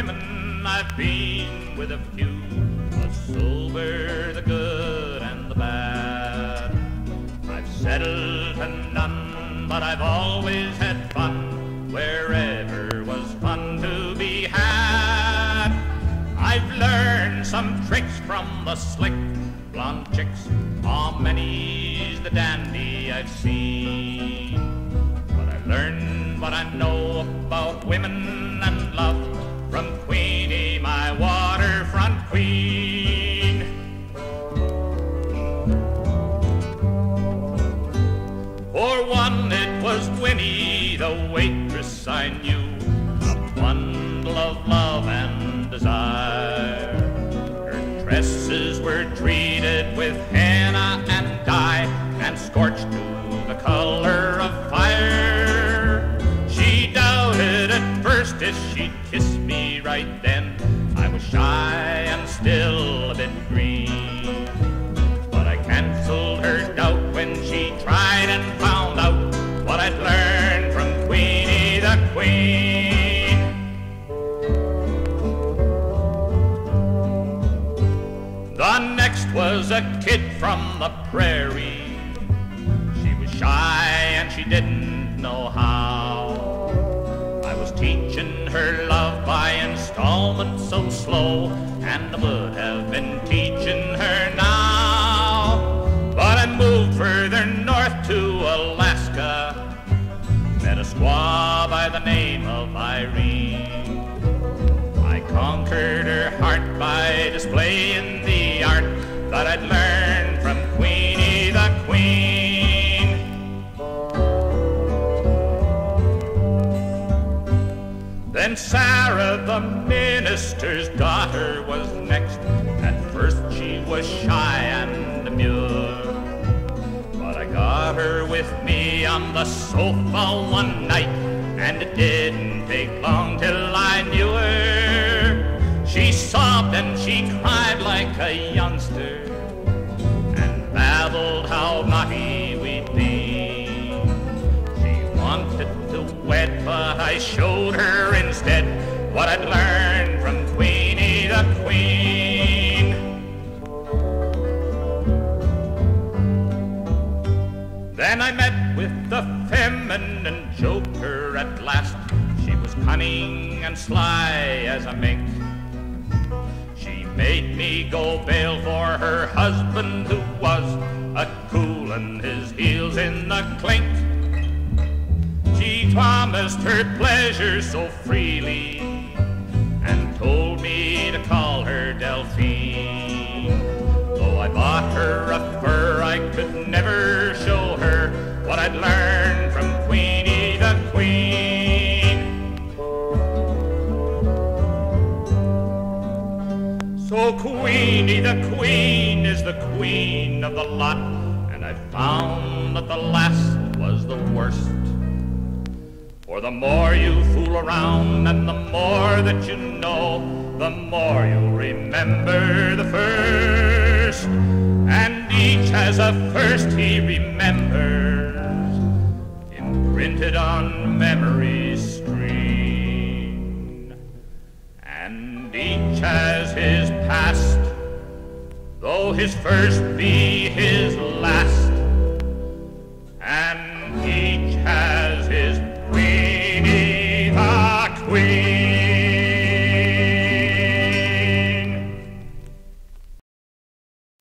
women, I've been with a few, the sober, the good, and the bad. I've settled for none, but I've always had fun wherever was fun to be had. I've learned some tricks from the slick blonde chicks. Aw, many's the dandy I've seen. But I learned what I know about women and love from Queenie, my waterfront queen. For one, it was Winnie, the waitress I knew, a bundle of love and desire. Her dresses were treated with henna and dye and scorched to the color of fire. She doubted at first if she'd kiss me right then. I was shy and still a bit green, but I canceled her doubt when she tried and found out what I'd learned from Queenie the Queen. The next was a kid from the prairie. She was shy and she didn't know how. I was teaching her love by installments so slow, and I would have been teaching her now. But I moved further north to Alaska, met a squaw by the name of Irene. I conquered her heart by displaying the art that I'd learned from Queenie the Queen. Then Sarah, the minister's daughter, was next. At first she was shy and demure, but I got her with me on the sofa one night, and it didn't take long till I knew her. She sobbed and she cried like a youngster, and babbled how naughty we'd be. She wanted to wed, but I showed her instead what I'd learned from Queenie the Queen. Then I met with the feminine joker at last. She was cunning and sly as a mink. She made me go bail for her husband, who was a-coolin' his heels in the clink. She promised her pleasure so freely and told me to call her Delphine. Though I bought her a fur, I could never show her what I'd learned from Queenie the Queen. So Queenie the Queen is the queen of the lot, and I found that the last was the worst. For the more you fool around and the more that you know, the more you'll remember the first. And each has a first he remembers, imprinted on memory's screen. And each has his past, though his first be his last.